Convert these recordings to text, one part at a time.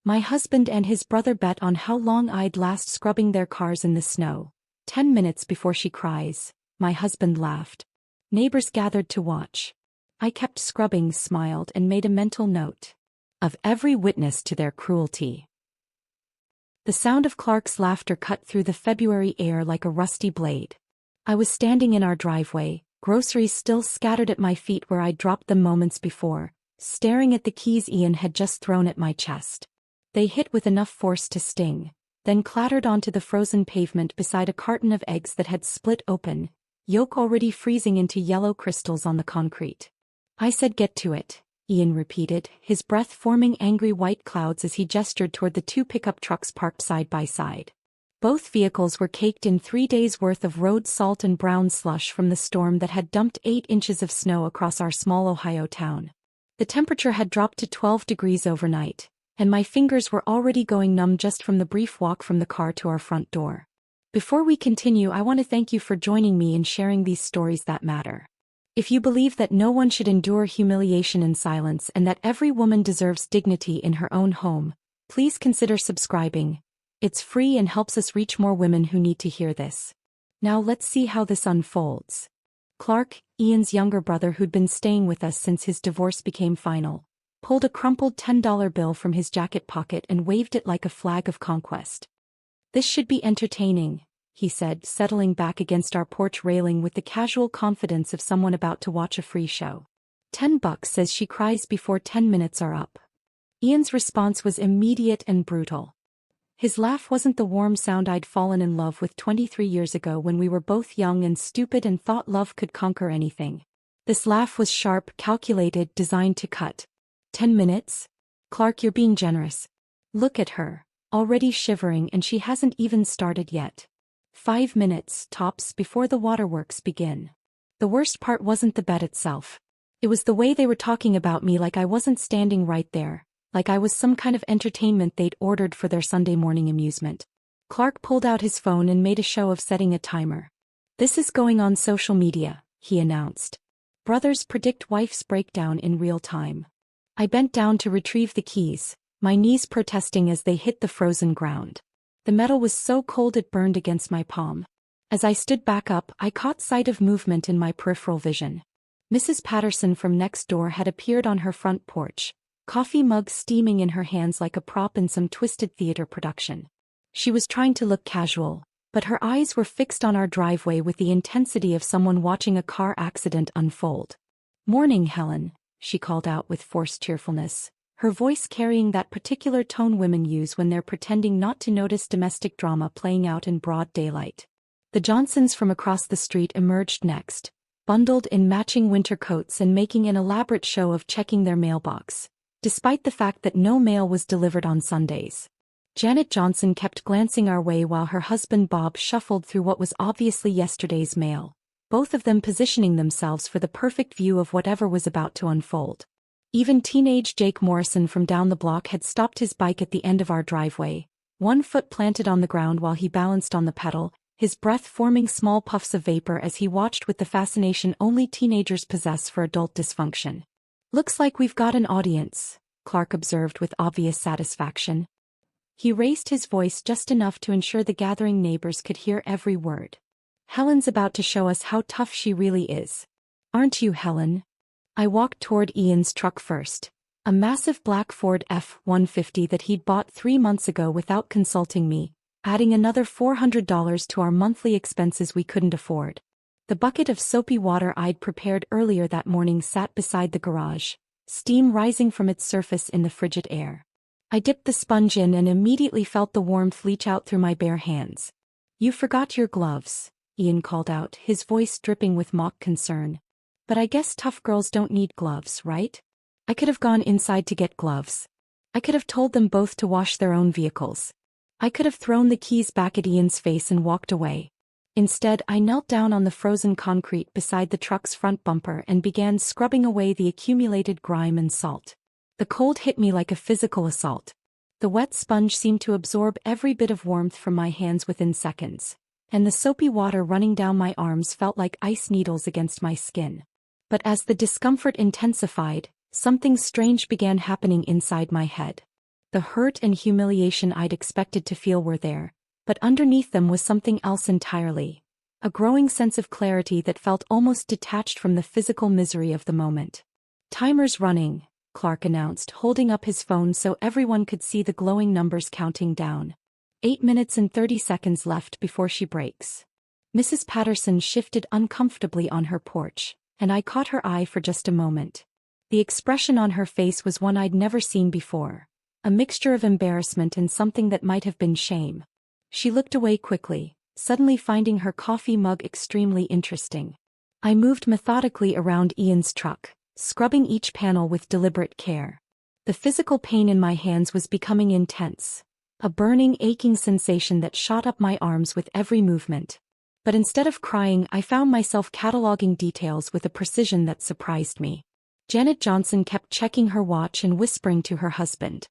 My husband and his brother bet on how long I'd last scrubbing their cars in the snow. 10 minutes before she cries, my husband laughed. Neighbors gathered to watch. I kept scrubbing, smiled, and made a mental note of every witness to their cruelty. The sound of Clark's laughter cut through the February air like a rusty blade. I was standing in our driveway, groceries still scattered at my feet where I'd dropped them moments before, staring at the keys Ian had just thrown at my chest. They hit with enough force to sting, then clattered onto the frozen pavement beside a carton of eggs that had split open, yolk already freezing into yellow crystals on the concrete. I said, "Get to it," Ian repeated, his breath forming angry white clouds as he gestured toward the 2 pickup trucks parked side by side. Both vehicles were caked in 3 days' worth of road salt and brown slush from the storm that had dumped 8 inches of snow across our small Ohio town. The temperature had dropped to 12 degrees overnight, and my fingers were already going numb just from the brief walk from the car to our front door. Before we continue, I want to thank you for joining me in sharing these stories that matter. If you believe that no one should endure humiliation in silence and that every woman deserves dignity in her own home, please consider subscribing. It's free and helps us reach more women who need to hear this. Now let's see how this unfolds. Clark, Ian's younger brother who'd been staying with us since his divorce became final, pulled a crumpled $10 bill from his jacket pocket and waved it like a flag of conquest. "This should be entertaining," he said, settling back against our porch railing with the casual confidence of someone about to watch a free show. $10 says she cries before 10 minutes are up. Ian's response was immediate and brutal. His laugh wasn't the warm sound I'd fallen in love with 23 years ago when we were both young and stupid and thought love could conquer anything. This laugh was sharp, calculated, designed to cut. 10 minutes? Clark, you're being generous. Look at her, already shivering, and she hasn't even started yet. 5 minutes, tops, before the waterworks begin. The worst part wasn't the bet itself. It was the way they were talking about me, like I wasn't standing right there, like I was some kind of entertainment they'd ordered for their Sunday morning amusement. Clark pulled out his phone and made a show of setting a timer. "This is going on social media," he announced. "Brothers predict wife's breakdown in real time." I bent down to retrieve the keys, my knees protesting as they hit the frozen ground. The metal was so cold it burned against my palm. As I stood back up, I caught sight of movement in my peripheral vision. Mrs. Patterson from next door had appeared on her front porch, coffee mug steaming in her hands like a prop in some twisted theater production. She was trying to look casual, but her eyes were fixed on our driveway with the intensity of someone watching a car accident unfold. "Morning, Helen," she called out with forced cheerfulness, her voice carrying that particular tone women use when they're pretending not to notice domestic drama playing out in broad daylight. The Johnsons from across the street emerged next, bundled in matching winter coats and making an elaborate show of checking their mailbox, despite the fact that no mail was delivered on Sundays. Janet Johnson kept glancing our way while her husband Bob shuffled through what was obviously yesterday's mail, both of them positioning themselves for the perfect view of whatever was about to unfold. Even teenage Jake Morrison from down the block had stopped his bike at the end of our driveway, one foot planted on the ground while he balanced on the pedal, his breath forming small puffs of vapor as he watched with the fascination only teenagers possess for adult dysfunction. "Looks like we've got an audience," Clark observed with obvious satisfaction. He raised his voice just enough to ensure the gathering neighbors could hear every word. "Helen's about to show us how tough she really is. Aren't you, Helen?" I walked toward Ian's truck first, a massive black Ford F-150 that he'd bought 3 months ago without consulting me, adding another $400 to our monthly expenses we couldn't afford. The bucket of soapy water I'd prepared earlier that morning sat beside the garage, steam rising from its surface in the frigid air. I dipped the sponge in and immediately felt the warmth leach out through my bare hands. "You forgot your gloves," Ian called out, his voice dripping with mock concern. "But I guess tough girls don't need gloves, right?" I could have gone inside to get gloves. I could have told them both to wash their own vehicles. I could have thrown the keys back at Ian's face and walked away. Instead, I knelt down on the frozen concrete beside the truck's front bumper and began scrubbing away the accumulated grime and salt. The cold hit me like a physical assault. The wet sponge seemed to absorb every bit of warmth from my hands within seconds, and the soapy water running down my arms felt like ice needles against my skin. But as the discomfort intensified, something strange began happening inside my head. The hurt and humiliation I'd expected to feel were there, but underneath them was something else entirely. A growing sense of clarity that felt almost detached from the physical misery of the moment. "Timer's running," Clark announced, holding up his phone so everyone could see the glowing numbers counting down. 8 minutes and 30 seconds left before she breaks. Mrs. Patterson shifted uncomfortably on her porch, and I caught her eye for just a moment. The expression on her face was one I'd never seen before, a mixture of embarrassment and something that might have been shame. She looked away quickly, suddenly finding her coffee mug extremely interesting. I moved methodically around Ian's truck, scrubbing each panel with deliberate care. The physical pain in my hands was becoming intense, a burning, aching sensation that shot up my arms with every movement. But instead of crying, I found myself cataloging details with a precision that surprised me. Janet Johnson kept checking her watch and whispering to her husband.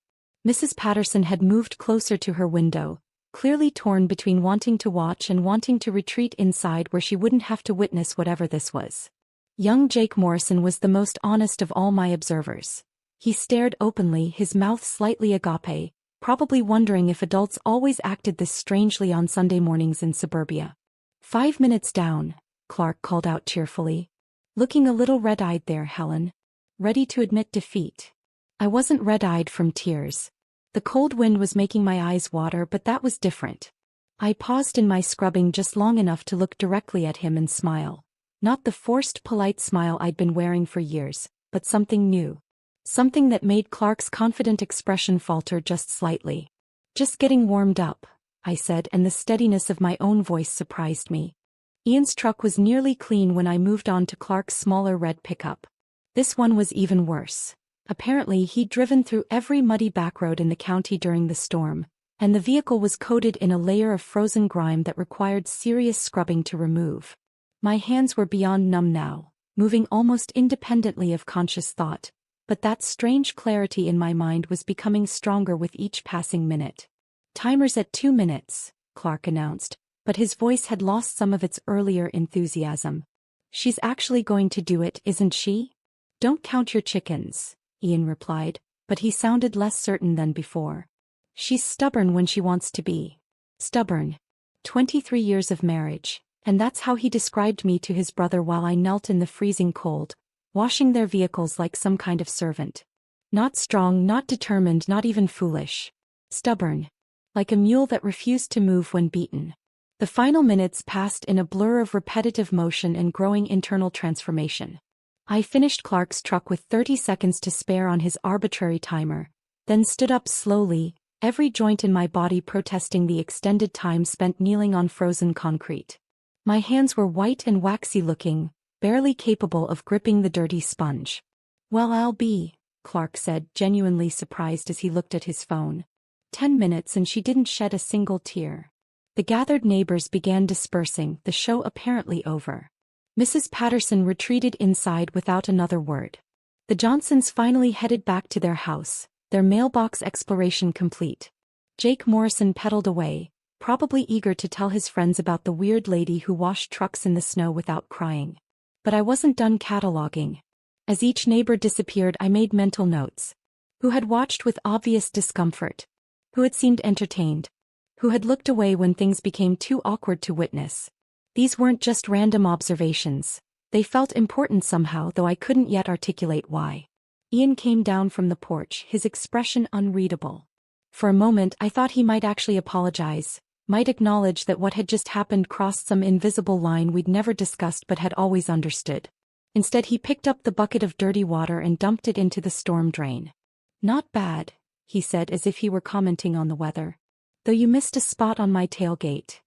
Mrs. Patterson had moved closer to her window, clearly torn between wanting to watch and wanting to retreat inside where she wouldn't have to witness whatever this was. Young Jake Morrison was the most honest of all my observers. He stared openly, his mouth slightly agape, probably wondering if adults always acted this strangely on Sunday mornings in suburbia. 5 minutes down, Clark called out cheerfully. "Looking a little red-eyed there, Helen. Ready to admit defeat." I wasn't red-eyed from tears. The cold wind was making my eyes water, but that was different. I paused in my scrubbing just long enough to look directly at him and smile. Not the forced, polite smile I'd been wearing for years, but something new. Something that made Clark's confident expression falter just slightly. "Just getting warmed up," I said, and the steadiness of my own voice surprised me. Ian's truck was nearly clean when I moved on to Clark's smaller red pickup. This one was even worse. Apparently he'd driven through every muddy backroad in the county during the storm, and the vehicle was coated in a layer of frozen grime that required serious scrubbing to remove. My hands were beyond numb now, moving almost independently of conscious thought, but that strange clarity in my mind was becoming stronger with each passing minute. "Timer's at 2 minutes, Clark announced, but his voice had lost some of its earlier enthusiasm. "She's actually going to do it, isn't she?" "Don't count your chickens," Ian replied, but he sounded less certain than before. "She's stubborn when she wants to be." Stubborn. 23 years of marriage, and that's how he described me to his brother while I knelt in the freezing cold, washing their vehicles like some kind of servant. Not strong, not determined, not even foolish. Stubborn. Like a mule that refused to move when beaten. The final minutes passed in a blur of repetitive motion and growing internal transformation. I finished Clark's truck with 30 seconds to spare on his arbitrary timer, then stood up slowly, every joint in my body protesting the extended time spent kneeling on frozen concrete. My hands were white and waxy looking, barely capable of gripping the dirty sponge. "Well, I'll be," Clark said, genuinely surprised as he looked at his phone. 10 minutes and she didn't shed a single tear. The gathered neighbors began dispersing, the show apparently over. Mrs. Patterson retreated inside without another word. The Johnsons finally headed back to their house, their mailbox exploration complete. Jake Morrison pedaled away, probably eager to tell his friends about the weird lady who washed trucks in the snow without crying. But I wasn't done cataloging. As each neighbor disappeared, I made mental notes. Who had watched with obvious discomfort? Who had seemed entertained? Who had looked away when things became too awkward to witness? These weren't just random observations. They felt important somehow, though I couldn't yet articulate why. Ian came down from the porch, his expression unreadable. For a moment I thought he might actually apologize, might acknowledge that what had just happened crossed some invisible line we'd never discussed but had always understood. Instead he picked up the bucket of dirty water and dumped it into the storm drain. "Not bad," he said as if he were commenting on the weather. "Though you missed a spot on my tailgate."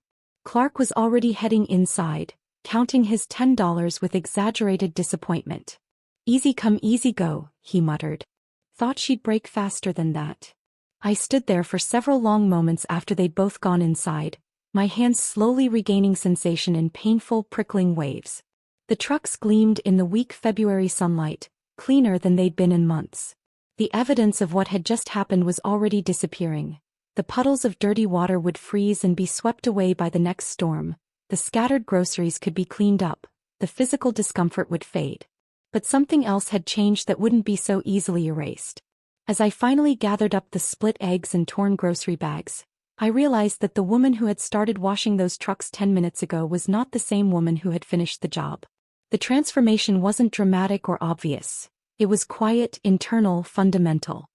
Clark was already heading inside, counting his $10 with exaggerated disappointment. "Easy come easy go," he muttered. "Thought she'd break faster than that." I stood there for several long moments after they'd both gone inside, my hands slowly regaining sensation in painful, prickling waves. The trucks gleamed in the weak February sunlight, cleaner than they'd been in months. The evidence of what had just happened was already disappearing. The puddles of dirty water would freeze and be swept away by the next storm. The scattered groceries could be cleaned up. The physical discomfort would fade. But something else had changed that wouldn't be so easily erased. As I finally gathered up the split eggs and torn grocery bags, I realized that the woman who had started washing those trucks 10 minutes ago was not the same woman who had finished the job. The transformation wasn't dramatic or obvious. It was quiet, internal, fundamental.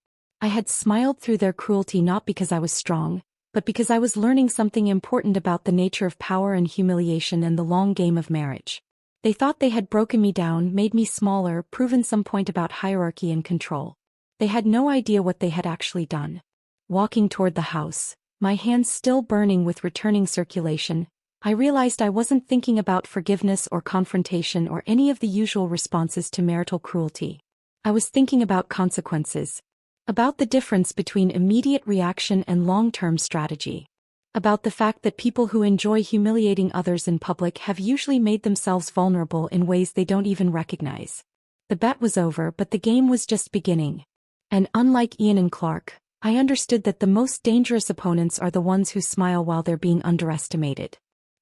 I had smiled through their cruelty not because I was strong, but because I was learning something important about the nature of power and humiliation and the long game of marriage. They thought they had broken me down, made me smaller, proven some point about hierarchy and control. They had no idea what they had actually done. Walking toward the house, my hands still burning with returning circulation, I realized I wasn't thinking about forgiveness or confrontation or any of the usual responses to marital cruelty. I was thinking about consequences. About the difference between immediate reaction and long-term strategy. About the fact that people who enjoy humiliating others in public have usually made themselves vulnerable in ways they don't even recognize. The bet was over, but the game was just beginning. And unlike Ian and Clark, I understood that the most dangerous opponents are the ones who smile while they're being underestimated.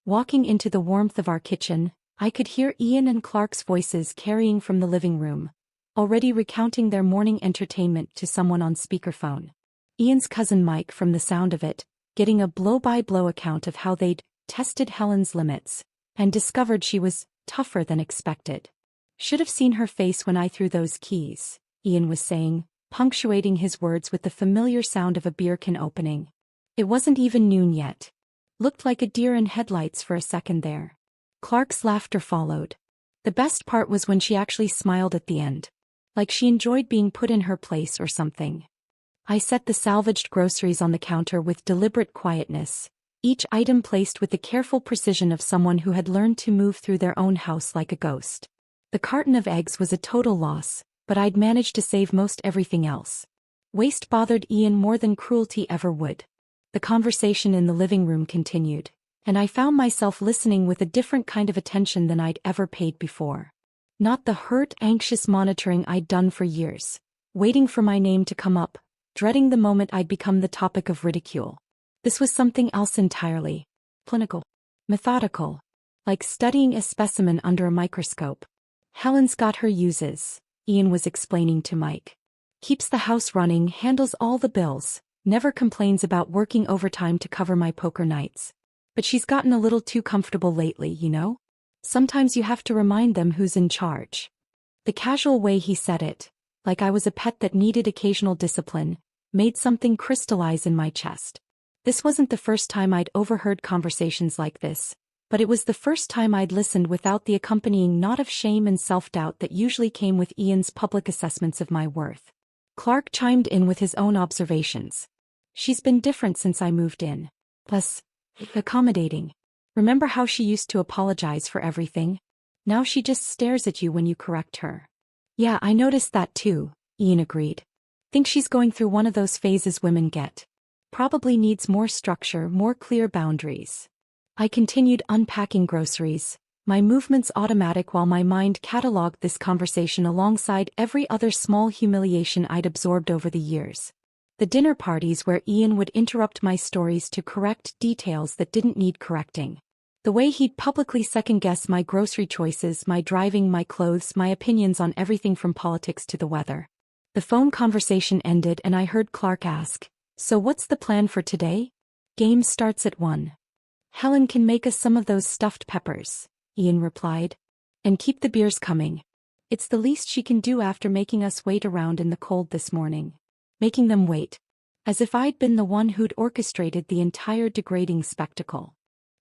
Walking into the warmth of our kitchen, I could hear Ian and Clark's voices carrying from the living room, already recounting their morning entertainment to someone on speakerphone. Ian's cousin Mike, from the sound of it, getting a blow-by-blow account of how they'd tested Helen's limits and discovered she was tougher than expected. Should have seen her face when I threw those keys, Ian was saying, punctuating his words with the familiar sound of a beer can opening. It wasn't even noon yet. Looked like a deer in headlights for a second there. Clark's laughter followed. The best part was when she actually smiled at the end. Like she enjoyed being put in her place or something. I set the salvaged groceries on the counter with deliberate quietness, each item placed with the careful precision of someone who had learned to move through their own house like a ghost. The carton of eggs was a total loss, but I'd managed to save most everything else. Waste bothered Ian more than cruelty ever would. The conversation in the living room continued, and I found myself listening with a different kind of attention than I'd ever paid before. Not the hurt, anxious monitoring I'd done for years, waiting for my name to come up, dreading the moment I'd become the topic of ridicule. This was something else entirely. Clinical. Methodical. Like studying a specimen under a microscope. Helen's got her uses, Ian was explaining to Mike. Keeps the house running, handles all the bills, never complains about working overtime to cover my poker nights. But she's gotten a little too comfortable lately, you know? Sometimes you have to remind them who's in charge. The casual way he said it, like I was a pet that needed occasional discipline, made something crystallize in my chest. This wasn't the first time I'd overheard conversations like this, but it was the first time I'd listened without the accompanying knot of shame and self-doubt that usually came with Ian's public assessments of my worth. Clark chimed in with his own observations. She's been different since I moved in. Plus, accommodating. Remember how she used to apologize for everything? Now she just stares at you when you correct her. Yeah, I noticed that too, Ian agreed. Think she's going through one of those phases women get. Probably needs more structure, more clear boundaries. I continued unpacking groceries, my movements automatic while my mind catalogued this conversation alongside every other small humiliation I'd absorbed over the years. The dinner parties where Ian would interrupt my stories to correct details that didn't need correcting. The way he'd publicly second-guess my grocery choices, my driving, my clothes, my opinions on everything from politics to the weather. The phone conversation ended and I heard Clark ask, "So what's the plan for today?" "Game starts at 1. Helen can make us some of those stuffed peppers," Ian replied. "And keep the beers coming. It's the least she can do after making us wait around in the cold this morning." Making them wait. As if I'd been the one who'd orchestrated the entire degrading spectacle.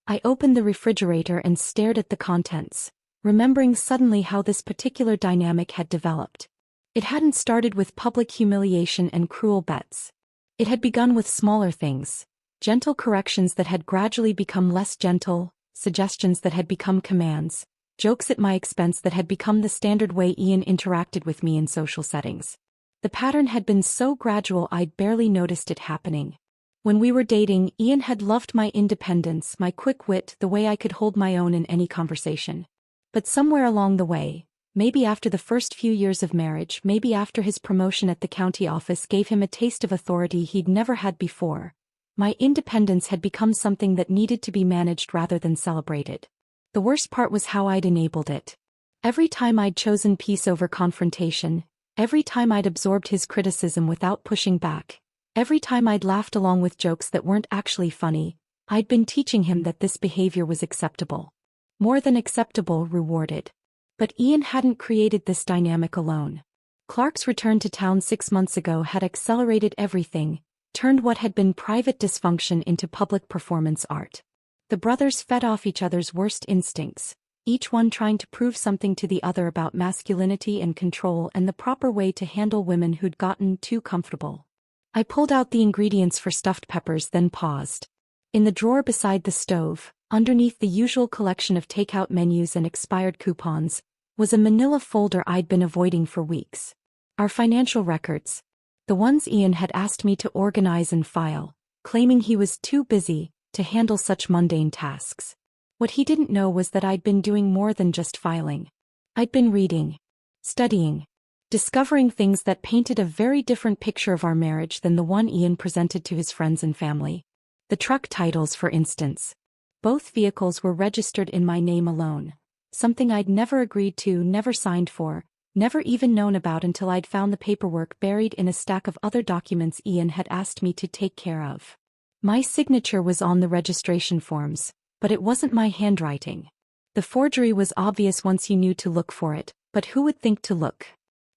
I opened the refrigerator and stared at the contents, remembering suddenly how this particular dynamic had developed. It hadn't started with public humiliation and cruel bets. It had begun with smaller things, gentle corrections that had gradually become less gentle, suggestions that had become commands, jokes at my expense that had become the standard way Ian interacted with me in social settings. The pattern had been so gradual I'd barely noticed it happening. When we were dating, Ian had loved my independence, my quick wit, the way I could hold my own in any conversation. But somewhere along the way, maybe after the first few years of marriage, maybe after his promotion at the county office gave him a taste of authority he'd never had before, my independence had become something that needed to be managed rather than celebrated. The worst part was how I'd enabled it. Every time I'd chosen peace over confrontation, Every time I'd absorbed his criticism without pushing back, every time I'd laughed along with jokes that weren't actually funny, I'd been teaching him that this behavior was acceptable. More than acceptable, rewarded. But Ian hadn't created this dynamic alone. Clark's return to town 6 months ago had accelerated everything, turned what had been private dysfunction into public performance art. The brothers fed off each other's worst instincts, each one trying to prove something to the other about masculinity and control and the proper way to handle women who'd gotten too comfortable. I pulled out the ingredients for stuffed peppers, then paused. In the drawer beside the stove, underneath the usual collection of takeout menus and expired coupons, was a manila folder I'd been avoiding for weeks. Our financial records. The ones Ian had asked me to organize and file, claiming he was too busy to handle such mundane tasks. What he didn't know was that I'd been doing more than just filing. I'd been reading, studying, discovering things that painted a very different picture of our marriage than the one Ian presented to his friends and family. The truck titles, for instance. Both vehicles were registered in my name alone, something I'd never agreed to, never signed for, never even known about until I'd found the paperwork buried in a stack of other documents Ian had asked me to take care of. My signature was on the registration forms, but it wasn't my handwriting. The forgery was obvious once you knew to look for it, but who would think to look?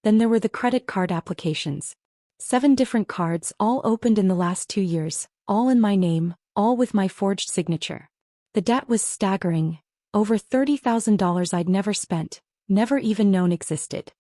Then there were the credit card applications. 7 different cards, all opened in the last 2 years, all in my name, all with my forged signature. The debt was staggering, over $30,000 I'd never spent, never even known existed.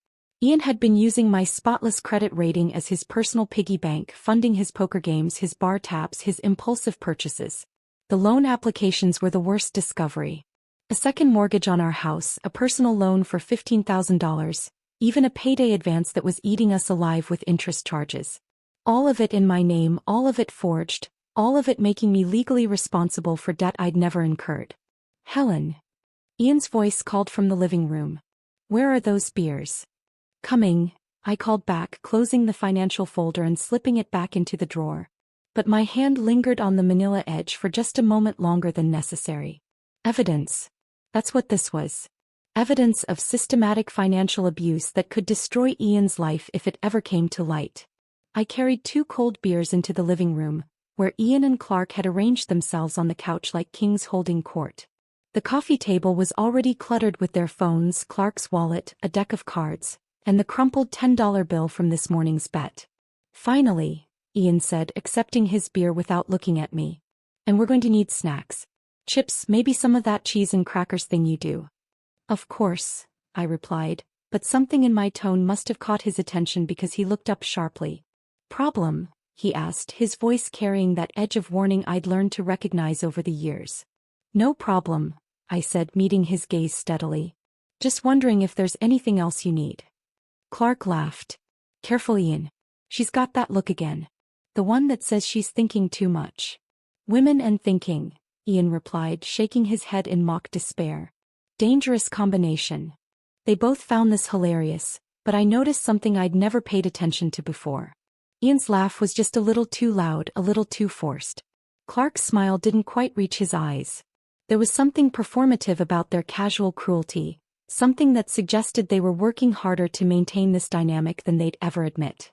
Ian had been using my spotless credit rating as his personal piggy bank, funding his poker games, his bar tabs, his impulsive purchases. The loan applications were the worst discovery. A second mortgage on our house, a personal loan for $15,000, even a payday advance that was eating us alive with interest charges. All of it in my name, all of it forged, all of it making me legally responsible for debt I'd never incurred. Helen. Ian's voice called from the living room. Where are those beers? Coming, I called back, closing the financial folder and slipping it back into the drawer. But my hand lingered on the manila edge for just a moment longer than necessary. Evidence. That's what this was. Evidence of systematic financial abuse that could destroy Ian's life if it ever came to light. I carried 2 cold beers into the living room, where Ian and Clark had arranged themselves on the couch like kings holding court. The coffee table was already cluttered with their phones, Clark's wallet, a deck of cards, and the crumpled $10 bill from this morning's bet. Finally, Ian said, accepting his beer without looking at me. And we're going to need snacks. Chips, maybe some of that cheese and crackers thing you do. Of course, I replied, but something in my tone must have caught his attention because he looked up sharply. Problem? He asked, his voice carrying that edge of warning I'd learned to recognize over the years. No problem, I said, meeting his gaze steadily. Just wondering if there's anything else you need. Clark laughed. Careful, Ian. She's got that look again. The one that says she's thinking too much. Women and thinking, Ian replied, shaking his head in mock despair. Dangerous combination. They both found this hilarious, but I noticed something I'd never paid attention to before. Ian's laugh was just a little too loud, a little too forced. Clark's smile didn't quite reach his eyes. There was something performative about their casual cruelty, something that suggested they were working harder to maintain this dynamic than they'd ever admit.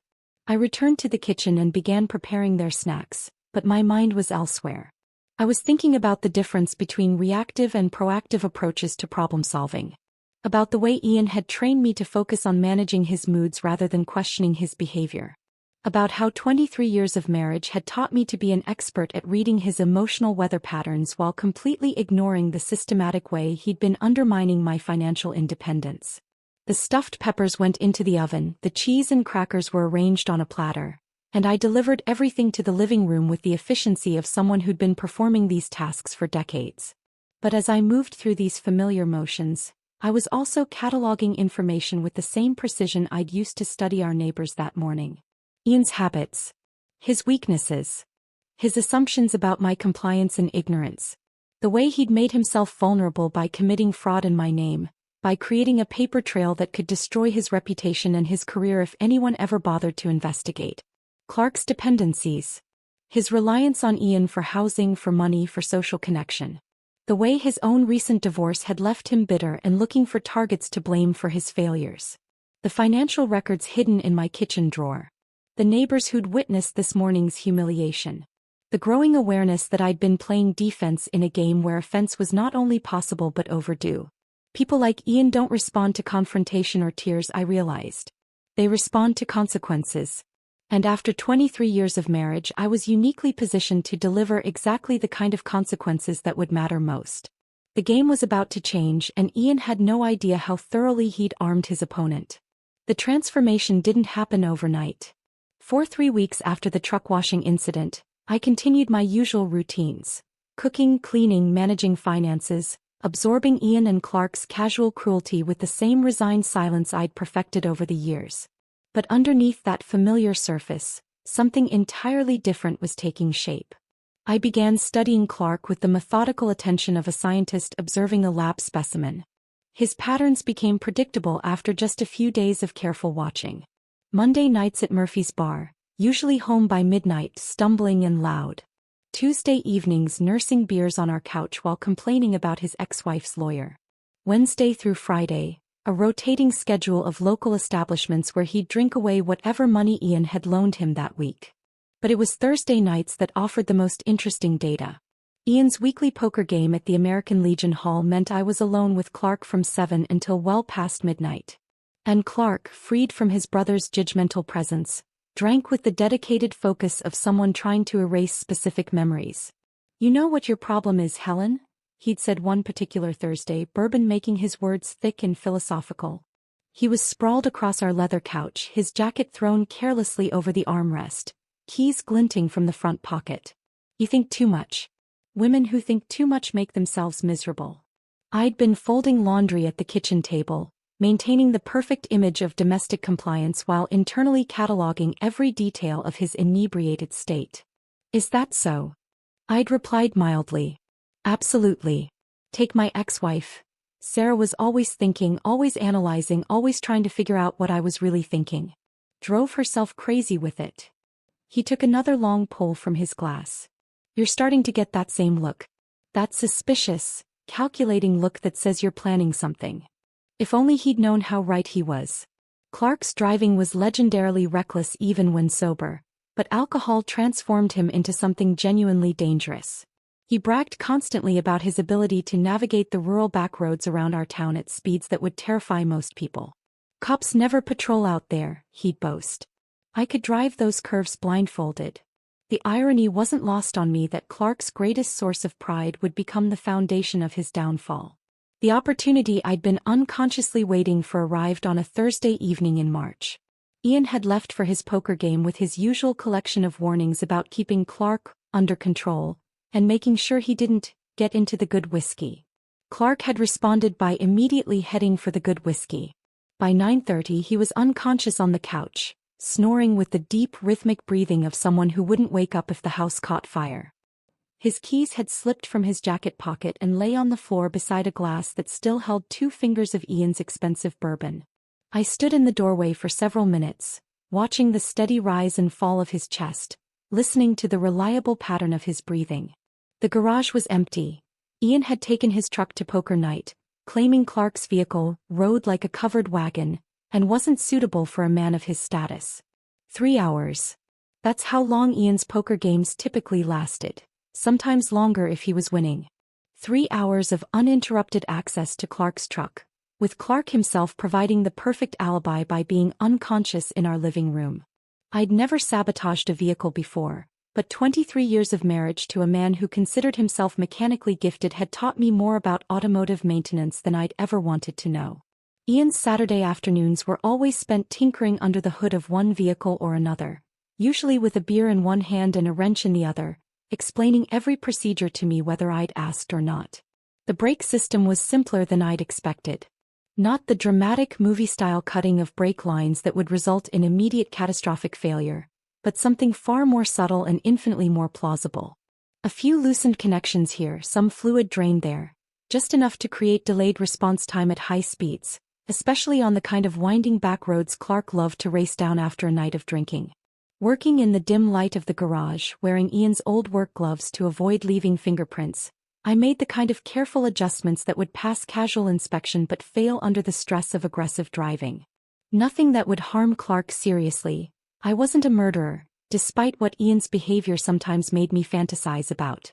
I returned to the kitchen and began preparing their snacks, but my mind was elsewhere. I was thinking about the difference between reactive and proactive approaches to problem solving. About the way Ian had trained me to focus on managing his moods rather than questioning his behavior. About how 23 years of marriage had taught me to be an expert at reading his emotional weather patterns while completely ignoring the systematic way he'd been undermining my financial independence. The stuffed peppers went into the oven, the cheese and crackers were arranged on a platter, and I delivered everything to the living room with the efficiency of someone who'd been performing these tasks for decades. But as I moved through these familiar motions, I was also cataloging information with the same precision I'd used to study our neighbors that morning. Ian's habits, his weaknesses, his assumptions about my compliance and ignorance, the way he'd made himself vulnerable by committing fraud in my name, by creating a paper trail that could destroy his reputation and his career if anyone ever bothered to investigate. Clark's dependencies, his reliance on Ian for housing, for money, for social connection. The way his own recent divorce had left him bitter and looking for targets to blame for his failures. The financial records hidden in my kitchen drawer. The neighbors who'd witnessed this morning's humiliation. The growing awareness that I'd been playing defense in a game where offense was not only possible but overdue. People like Ian don't respond to confrontation or tears, I realized. They respond to consequences. And after 23 years of marriage, I was uniquely positioned to deliver exactly the kind of consequences that would matter most. The game was about to change, and Ian had no idea how thoroughly he'd armed his opponent. The transformation didn't happen overnight. For 3 weeks after the truck washing incident, I continued my usual routines. Cooking, cleaning, managing finances, absorbing Ian and Clark's casual cruelty with the same resigned silence I'd perfected over the years. But underneath that familiar surface, something entirely different was taking shape. I began studying Clark with the methodical attention of a scientist observing a lab specimen. His patterns became predictable after just a few days of careful watching. Monday nights at Murphy's bar, usually home by midnight, stumbling and loud. Tuesday evenings nursing beers on our couch while complaining about his ex-wife's lawyer. Wednesday through Friday, a rotating schedule of local establishments where he'd drink away whatever money Ian had loaned him that week. But it was Thursday nights that offered the most interesting data. Ian's weekly poker game at the American Legion Hall meant I was alone with Clark from 7 until well past midnight. And Clark, freed from his brother's judgmental presence, drank with the dedicated focus of someone trying to erase specific memories. "You know what your problem is, Helen?" he'd said one particular Thursday, bourbon making his words thick and philosophical. He was sprawled across our leather couch, his jacket thrown carelessly over the armrest, keys glinting from the front pocket. "You think too much. Women who think too much make themselves miserable." I'd been folding laundry at the kitchen table, maintaining the perfect image of domestic compliance while internally cataloging every detail of his inebriated state. "Is that so?" I'd replied mildly. "Absolutely. Take my ex-wife. Sarah was always thinking, always analyzing, always trying to figure out what I was really thinking. Drove herself crazy with it." He took another long pull from his glass. "You're starting to get that same look. That suspicious, calculating look that says you're planning something." If only he'd known how right he was. Clark's driving was legendarily reckless even when sober, but alcohol transformed him into something genuinely dangerous. He bragged constantly about his ability to navigate the rural back roads around our town at speeds that would terrify most people. "Cops never patrol out there," he'd boast. "I could drive those curves blindfolded." The irony wasn't lost on me that Clark's greatest source of pride would become the foundation of his downfall. The opportunity I'd been unconsciously waiting for arrived on a Thursday evening in March. Ian had left for his poker game with his usual collection of warnings about keeping Clark under control and making sure he didn't get into the good whiskey. Clark had responded by immediately heading for the good whiskey. By 9:30 he was unconscious on the couch, snoring with the deep rhythmic breathing of someone who wouldn't wake up if the house caught fire. His keys had slipped from his jacket pocket and lay on the floor beside a glass that still held 2 fingers of Ian's expensive bourbon. I stood in the doorway for several minutes, watching the steady rise and fall of his chest, listening to the reliable pattern of his breathing. The garage was empty. Ian had taken his truck to poker night, claiming Clark's vehicle rode like a covered wagon and wasn't suitable for a man of his status. 3 hours. That's how long Ian's poker games typically lasted, sometimes longer if he was winning. 3 hours of uninterrupted access to Clark's truck, with Clark himself providing the perfect alibi by being unconscious in our living room. I'd never sabotaged a vehicle before, but 23 years of marriage to a man who considered himself mechanically gifted had taught me more about automotive maintenance than I'd ever wanted to know. Ian's Saturday afternoons were always spent tinkering under the hood of one vehicle or another, usually with a beer in one hand and a wrench in the other, explaining every procedure to me whether I'd asked or not. The brake system was simpler than I'd expected. Not the dramatic movie-style cutting of brake lines that would result in immediate catastrophic failure, but something far more subtle and infinitely more plausible. A few loosened connections here, some fluid drained there, just enough to create delayed response time at high speeds, especially on the kind of winding back roads Clark loved to race down after a night of drinking. Working in the dim light of the garage, wearing Ian's old work gloves to avoid leaving fingerprints, I made the kind of careful adjustments that would pass casual inspection but fail under the stress of aggressive driving. Nothing that would harm Clark seriously. I wasn't a murderer, despite what Ian's behavior sometimes made me fantasize about.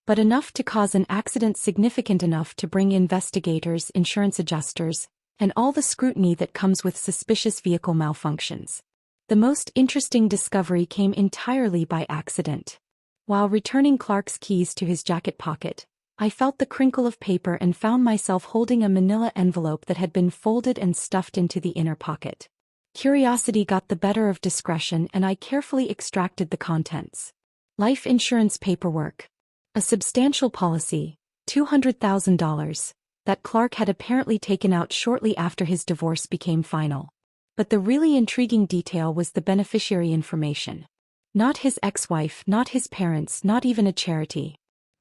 But enough to cause an accident significant enough to bring investigators, insurance adjusters, and all the scrutiny that comes with suspicious vehicle malfunctions. The most interesting discovery came entirely by accident. While returning Clark's keys to his jacket pocket, I felt the crinkle of paper and found myself holding a manila envelope that had been folded and stuffed into the inner pocket. Curiosity got the better of discretion and I carefully extracted the contents. Life insurance paperwork. A substantial policy, $200,000, that Clark had apparently taken out shortly after his divorce became final. But the really intriguing detail was the beneficiary information. Not his ex-wife, not his parents, not even a charity.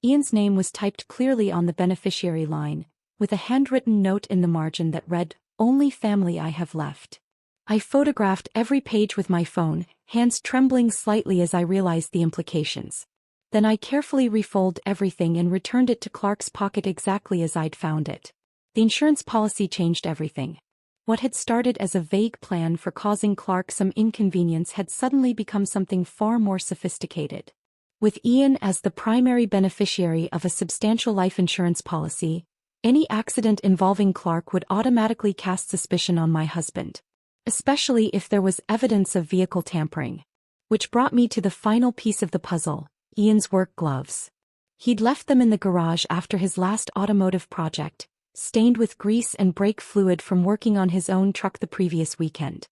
Ian's name was typed clearly on the beneficiary line, with a handwritten note in the margin that read, "Only family I have left." I photographed every page with my phone, hands trembling slightly as I realized the implications. Then I carefully refolded everything and returned it to Clark's pocket exactly as I'd found it. The insurance policy changed everything. What had started as a vague plan for causing Clark some inconvenience had suddenly become something far more sophisticated. With Ian as the primary beneficiary of a substantial life insurance policy, any accident involving Clark would automatically cast suspicion on my husband. Especially if there was evidence of vehicle tampering. Which brought me to the final piece of the puzzle, Ian's work gloves. He'd left them in the garage after his last automotive project, stained with grease and brake fluid from working on his own truck the previous weekend.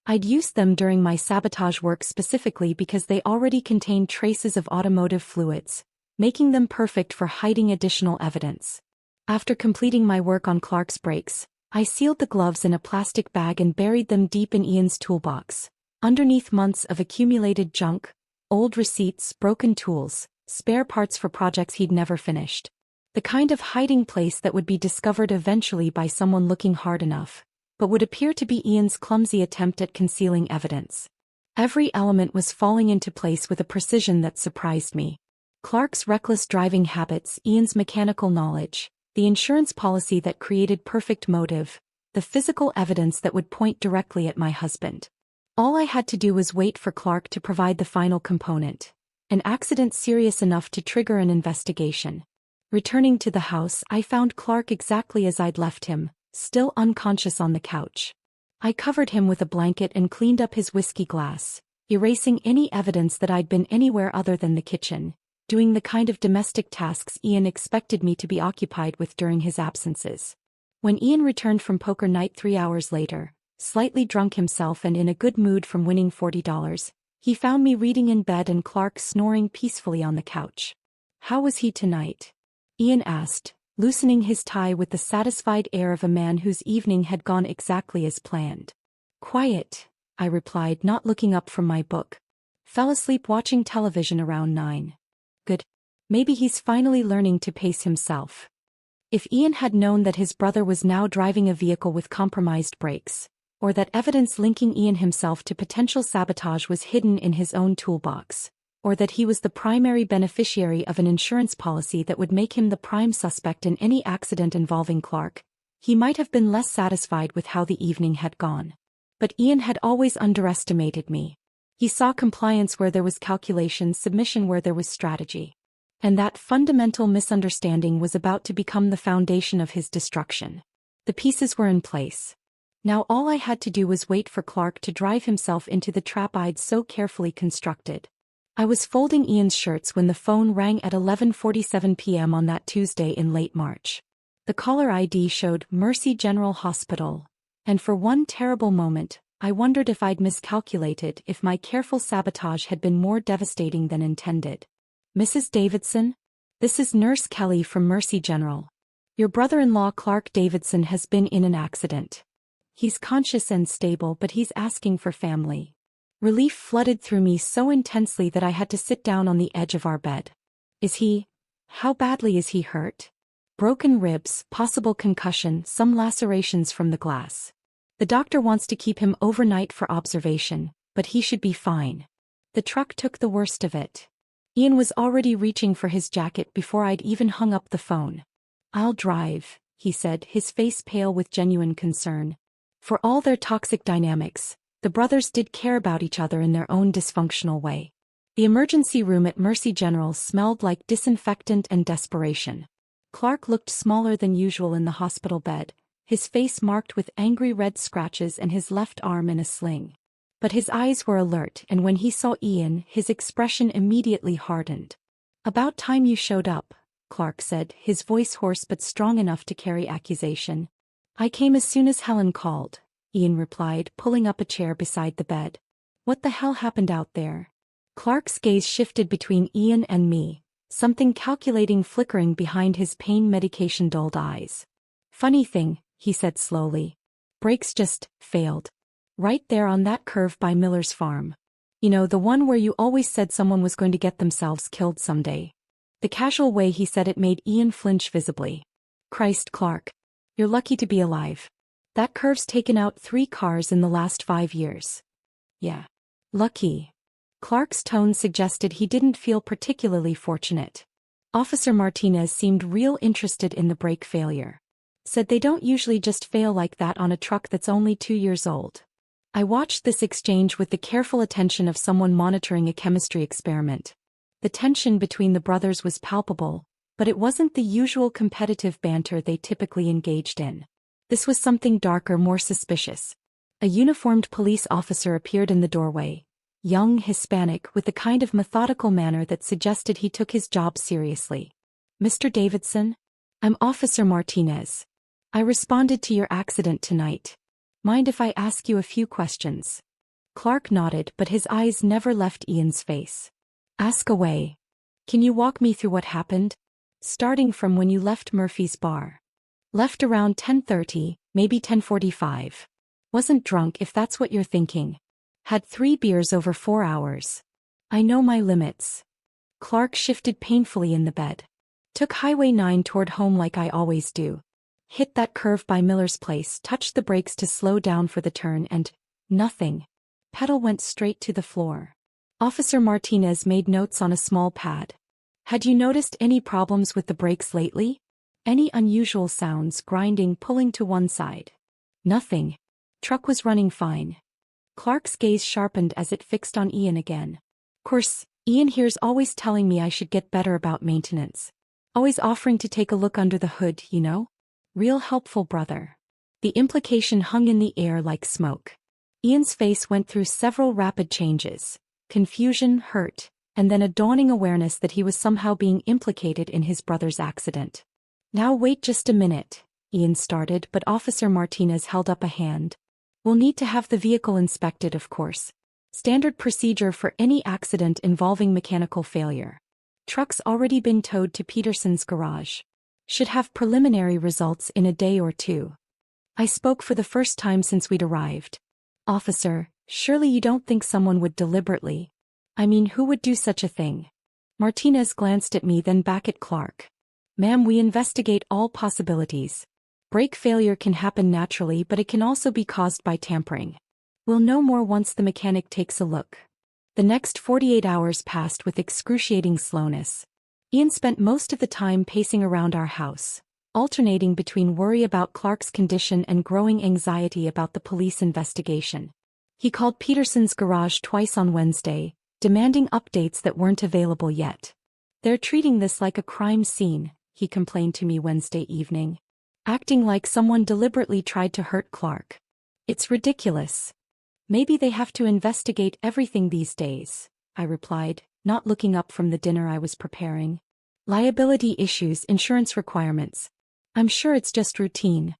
I'd used them during my sabotage work specifically because they already contained traces of automotive fluids, making them perfect for hiding additional evidence. After completing my work on Clark's brakes, I sealed the gloves in a plastic bag and buried them deep in Ian's toolbox, underneath months of accumulated junk, old receipts, broken tools, spare parts for projects he'd never finished. The kind of hiding place that would be discovered eventually by someone looking hard enough, but would appear to be Ian's clumsy attempt at concealing evidence. Every element was falling into place with a precision that surprised me. Clark's reckless driving habits, Ian's mechanical knowledge, the insurance policy that created perfect motive, the physical evidence that would point directly at my husband. All I had to do was wait for Clark to provide the final component, an accident serious enough to trigger an investigation. Returning to the house, I found Clark exactly as I'd left him, still unconscious on the couch. I covered him with a blanket and cleaned up his whiskey glass, erasing any evidence that I'd been anywhere other than the kitchen, doing the kind of domestic tasks Ian expected me to be occupied with during his absences. When Ian returned from poker night 3 hours later, slightly drunk himself and in a good mood from winning $40, he found me reading in bed and Clark snoring peacefully on the couch. "How was he tonight?" Ian asked, loosening his tie with the satisfied air of a man whose evening had gone exactly as planned. "Quiet," I replied, not looking up from my book. "Fell asleep watching television around 9. Good. Maybe he's finally learning to pace himself." If Ian had known that his brother was now driving a vehicle with compromised brakes, or that evidence linking Ian himself to potential sabotage was hidden in his own toolbox, or that he was the primary beneficiary of an insurance policy that would make him the prime suspect in any accident involving Clark, he might have been less satisfied with how the evening had gone. But Ian had always underestimated me. He saw compliance where there was calculation, submission where there was strategy. And that fundamental misunderstanding was about to become the foundation of his destruction. The pieces were in place. Now all I had to do was wait for Clark to drive himself into the trap I'd so carefully constructed. I was folding Ian's shirts when the phone rang at 11:47 p.m. on that Tuesday in late March. The caller ID showed Mercy General Hospital, and for one terrible moment, I wondered if I'd miscalculated, if my careful sabotage had been more devastating than intended. "Mrs. Davidson? This is Nurse Kelly from Mercy General. Your brother-in-law Clark Davidson has been in an accident. He's conscious and stable, but he's asking for family." Relief flooded through me so intensely that I had to sit down on the edge of our bed. How badly is he hurt?" "Broken ribs, possible concussion, some lacerations from the glass. The doctor wants to keep him overnight for observation, but he should be fine." The truck took the worst of it. Ian was already reaching for his jacket before I'd even hung up the phone. "I'll drive," he said, his face pale with genuine concern. For all their toxic dynamics, the brothers did care about each other in their own dysfunctional way. The emergency room at Mercy General smelled like disinfectant and desperation. Clark looked smaller than usual in the hospital bed, his face marked with angry red scratches and his left arm in a sling. But his eyes were alert, and when he saw Ian, his expression immediately hardened. "About time you showed up," Clark said, his voice hoarse but strong enough to carry accusation. "I came as soon as Helen called," Ian replied, pulling up a chair beside the bed. "What the hell happened out there?" Clark's gaze shifted between Ian and me, something calculating flickering behind his pain medication-dulled eyes. "Funny thing," he said slowly. "Brakes just failed. Right there on that curve by Miller's farm. You know, the one where you always said someone was going to get themselves killed someday." The casual way he said it made Ian flinch visibly. "Christ, Clark. You're lucky to be alive. That curve's taken out 3 cars in the last 5 years." "Yeah. Lucky." Clark's tone suggested he didn't feel particularly fortunate. Officer Martinez seemed real interested in the brake failure. "Said they don't usually just fail like that on a truck that's only 2 years old." I watched this exchange with the careful attention of someone monitoring a chemistry experiment. The tension between the brothers was palpable, but it wasn't the usual competitive banter they typically engaged in. This was something darker, more suspicious. A uniformed police officer appeared in the doorway, young, Hispanic, with the kind of methodical manner that suggested he took his job seriously. "Mr. Davidson? I'm Officer Martinez. I responded to your accident tonight. Mind if I ask you a few questions?" Clark nodded, but his eyes never left Ian's face. "Ask away. Can you walk me through what happened? Starting from when you left Murphy's bar." "Left around 10:30, maybe 10:45. Wasn't drunk if that's what you're thinking. Had 3 beers over 4 hours. I know my limits." Clark shifted painfully in the bed. "Took Highway 9 toward home like I always do. Hit that curve by Miller's place, touched the brakes to slow down for the turn and nothing. Pedal went straight to the floor." Officer Martinez made notes on a small pad. "Had you noticed any problems with the brakes lately? Any unusual sounds, grinding, pulling to one side?" "Nothing. Truck was running fine." Clark's gaze sharpened as it fixed on Ian again. "Course, Ian here's always telling me I should get better about maintenance. Always offering to take a look under the hood, you know? Real helpful brother." The implication hung in the air like smoke. Ian's face went through several rapid changes: confusion, hurt, and then a dawning awareness that he was somehow being implicated in his brother's accident. "Now wait just a minute," Ian started, but Officer Martinez held up a hand. "We'll need to have the vehicle inspected, of course. Standard procedure for any accident involving mechanical failure. Truck's already been towed to Peterson's garage. Should have preliminary results in a day or 2. I spoke for the first time since we'd arrived. "Officer, surely you don't think someone would deliberately? I mean, who would do such a thing?" Martinez glanced at me, then back at Clark. "Ma'am, we investigate all possibilities. Brake failure can happen naturally, but it can also be caused by tampering. We'll know more once the mechanic takes a look." The next 48 hours passed with excruciating slowness. Ian spent most of the time pacing around our house, alternating between worry about Clark's condition and growing anxiety about the police investigation. He called Peterson's garage twice on Wednesday, demanding updates that weren't available yet. "They're treating this like a crime scene," he complained to me Wednesday evening. "Acting like someone deliberately tried to hurt Clark. It's ridiculous." "Maybe they have to investigate everything these days," I replied, not looking up from the dinner I was preparing. "Liability issues, insurance requirements. I'm sure it's just routine."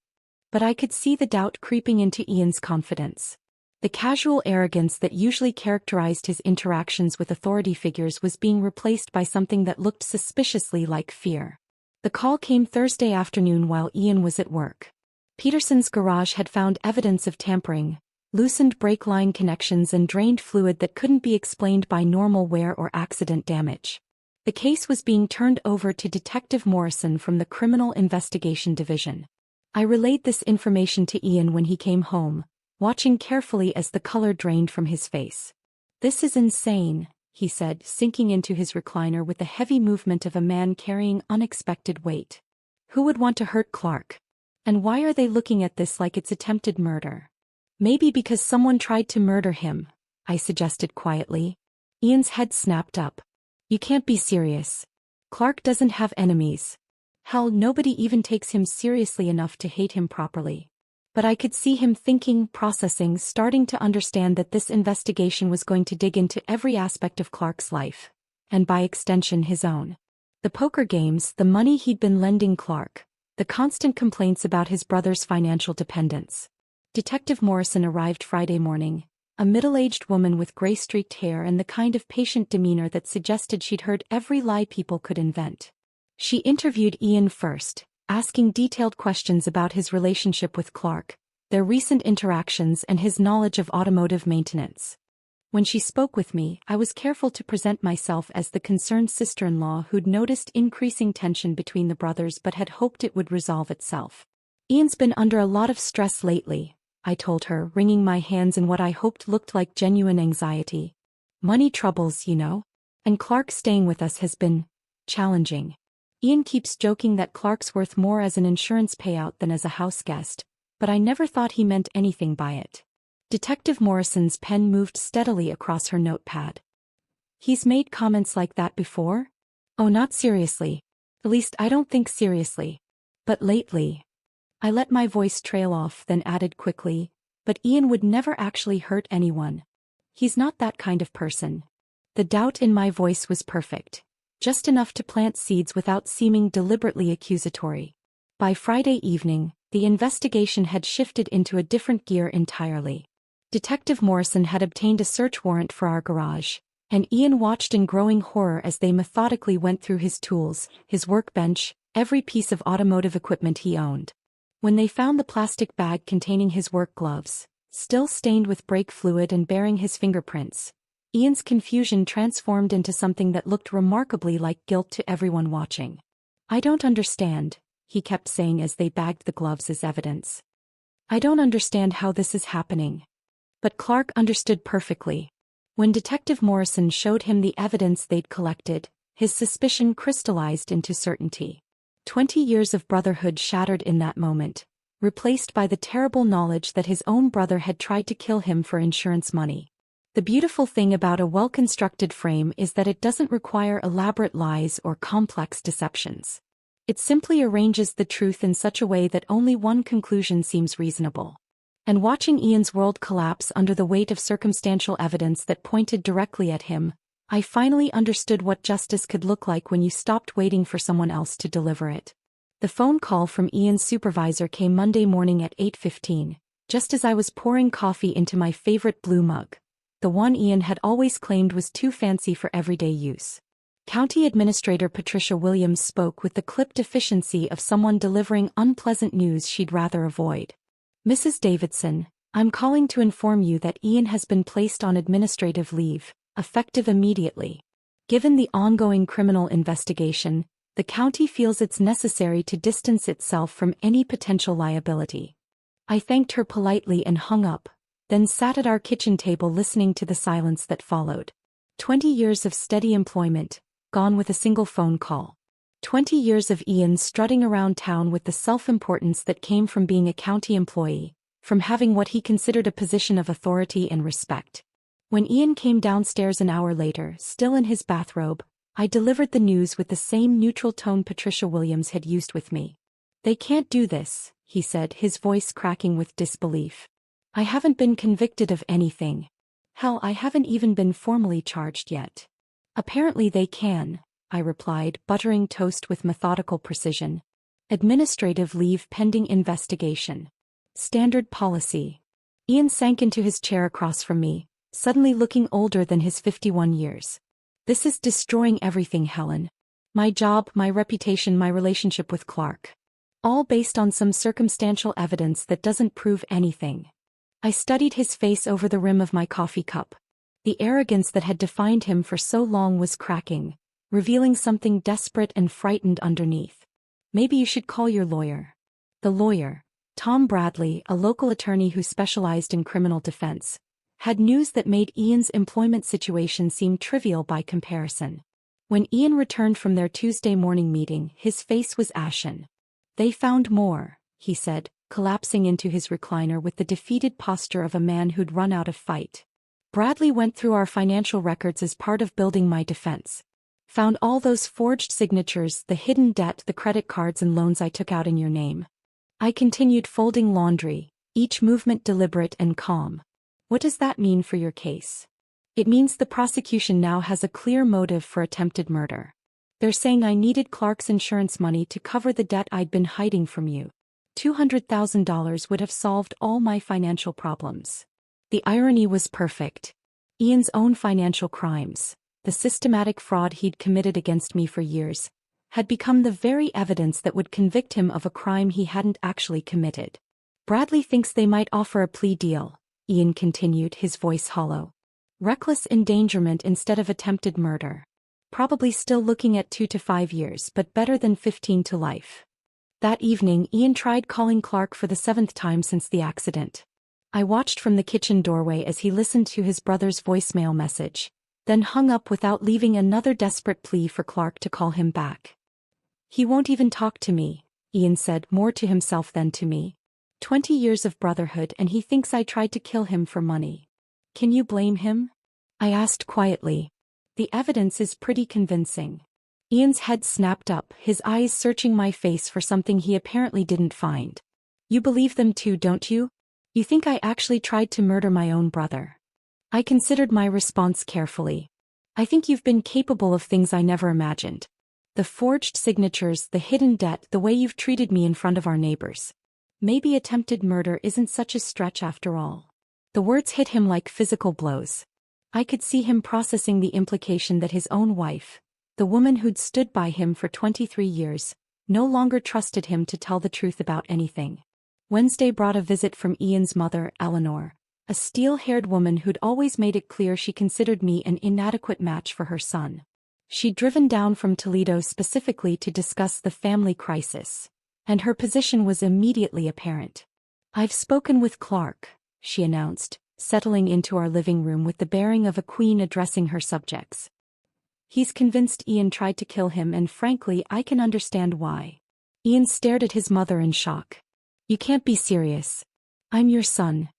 But I could see the doubt creeping into Ian's confidence. The casual arrogance that usually characterized his interactions with authority figures was being replaced by something that looked suspiciously like fear. The call came Thursday afternoon while Ian was at work. Peterson's garage had found evidence of tampering, loosened brake line connections and drained fluid that couldn't be explained by normal wear or accident damage. The case was being turned over to Detective Morrison from the Criminal Investigation Division. I relayed this information to Ian when he came home, watching carefully as the color drained from his face. "This is insane," he said, sinking into his recliner with the heavy movement of a man carrying unexpected weight. "Who would want to hurt Clark? And why are they looking at this like it's attempted murder? Maybe because someone tried to murder him, I suggested quietly. Ian's head snapped up. You can't be serious. Clark doesn't have enemies. Hell, nobody even takes him seriously enough to hate him properly. But I could see him thinking, processing, starting to understand that this investigation was going to dig into every aspect of Clark's life. And by extension his own. The poker games, the money he'd been lending Clark, the constant complaints about his brother's financial dependence. Detective Morrison arrived Friday morning, a middle-aged woman with gray-streaked hair and the kind of patient demeanor that suggested she'd heard every lie people could invent. She interviewed Ian first, asking detailed questions about his relationship with Clark, their recent interactions and his knowledge of automotive maintenance. When she spoke with me, I was careful to present myself as the concerned sister-in-law who'd noticed increasing tension between the brothers but had hoped it would resolve itself. Ian's been under a lot of stress lately, I told her, wringing my hands in what I hoped looked like genuine anxiety. Money troubles, you know. And Clark staying with us has been challenging. Ian keeps joking that Clark's worth more as an insurance payout than as a house guest, but I never thought he meant anything by it. Detective Morrison's pen moved steadily across her notepad. He's made comments like that before? Oh, not seriously. At least I don't think seriously. But lately. I let my voice trail off, then added quickly, but Ian would never actually hurt anyone. He's not that kind of person. The doubt in my voice was perfect. Just enough to plant seeds without seeming deliberately accusatory. By Friday evening, the investigation had shifted into a different gear entirely. Detective Morrison had obtained a search warrant for our garage, and Ian watched in growing horror as they methodically went through his tools, his workbench, every piece of automotive equipment he owned. When they found the plastic bag containing his work gloves, still stained with brake fluid and bearing his fingerprints, Ian's confusion transformed into something that looked remarkably like guilt to everyone watching. I don't understand, he kept saying as they bagged the gloves as evidence. I don't understand how this is happening. But Clark understood perfectly. When Detective Morrison showed him the evidence they'd collected, his suspicion crystallized into certainty. 20 years of brotherhood shattered in that moment, replaced by the terrible knowledge that his own brother had tried to kill him for insurance money. The beautiful thing about a well-constructed frame is that it doesn't require elaborate lies or complex deceptions. It simply arranges the truth in such a way that only one conclusion seems reasonable. And watching Ian's world collapse under the weight of circumstantial evidence that pointed directly at him, I finally understood what justice could look like when you stopped waiting for someone else to deliver it. The phone call from Ian's supervisor came Monday morning at 8:15, just as I was pouring coffee into my favorite blue mug, the one Ian had always claimed was too fancy for everyday use. County Administrator Patricia Williams spoke with the clipped efficiency of someone delivering unpleasant news she'd rather avoid. Mrs. Davidson, I'm calling to inform you that Ian has been placed on administrative leave, effective immediately. Given the ongoing criminal investigation, the county feels it's necessary to distance itself from any potential liability. I thanked her politely and hung up, then sat at our kitchen table listening to the silence that followed. 20 years of steady employment, gone with a single phone call. 20 years of Ian strutting around town with the self-importance that came from being a county employee, from having what he considered a position of authority and respect. When Ian came downstairs an hour later, still in his bathrobe, I delivered the news with the same neutral tone Patricia Williams had used with me. They can't do this, he said, his voice cracking with disbelief. I haven't been convicted of anything. Hell, I haven't even been formally charged yet. Apparently they can, I replied, buttering toast with methodical precision. Administrative leave pending investigation. Standard policy. Ian sank into his chair across from me, suddenly looking older than his 51 years. This is destroying everything, Helen. My job, my reputation, my relationship with Clark. All based on some circumstantial evidence that doesn't prove anything. I studied his face over the rim of my coffee cup. The arrogance that had defined him for so long was cracking, revealing something desperate and frightened underneath. Maybe you should call your lawyer. The lawyer, Tom Bradley, a local attorney who specialized in criminal defense, had news that made Ian's employment situation seem trivial by comparison. When Ian returned from their Tuesday morning meeting, his face was ashen. They found more, he said, collapsing into his recliner with the defeated posture of a man who'd run out of fight. Bradley went through our financial records as part of building my defense. Found all those forged signatures, the hidden debt, the credit cards and loans I took out in your name. I continued folding laundry, each movement deliberate and calm. What does that mean for your case? It means the prosecution now has a clear motive for attempted murder. They're saying I needed Clark's insurance money to cover the debt I'd been hiding from you. $200,000 would have solved all my financial problems. The irony was perfect. Ian's own financial crimes, the systematic fraud he'd committed against me for years, had become the very evidence that would convict him of a crime he hadn't actually committed. Bradley thinks they might offer a plea deal, Ian continued, his voice hollow. Reckless endangerment instead of attempted murder. Probably still looking at 2 to 5 years, but better than 15 to life. That evening, Ian tried calling Clark for the 7th time since the accident. I watched from the kitchen doorway as he listened to his brother's voicemail message, then hung up without leaving another desperate plea for Clark to call him back. He won't even talk to me, Ian said, more to himself than to me. 20 years of brotherhood and he thinks I tried to kill him for money. Can you blame him? I asked quietly. The evidence is pretty convincing. Ian's head snapped up, his eyes searching my face for something he apparently didn't find. You believe them too, don't you? You think I actually tried to murder my own brother? I considered my response carefully. I think you've been capable of things I never imagined. The forged signatures, the hidden debt, the way you've treated me in front of our neighbors. Maybe attempted murder isn't such a stretch after all. The words hit him like physical blows. I could see him processing the implication that his own wife, the woman who'd stood by him for 23 years, no longer trusted him to tell the truth about anything. Wednesday brought a visit from Ian's mother, Eleanor, a steel-haired woman who'd always made it clear she considered me an inadequate match for her son. She'd driven down from Toledo specifically to discuss the family crisis, and her position was immediately apparent. I've spoken with Clark, she announced, settling into our living room with the bearing of a queen addressing her subjects. He's convinced Ian tried to kill him, and frankly, I can understand why. Ian stared at his mother in shock. You can't be serious. I'm your son.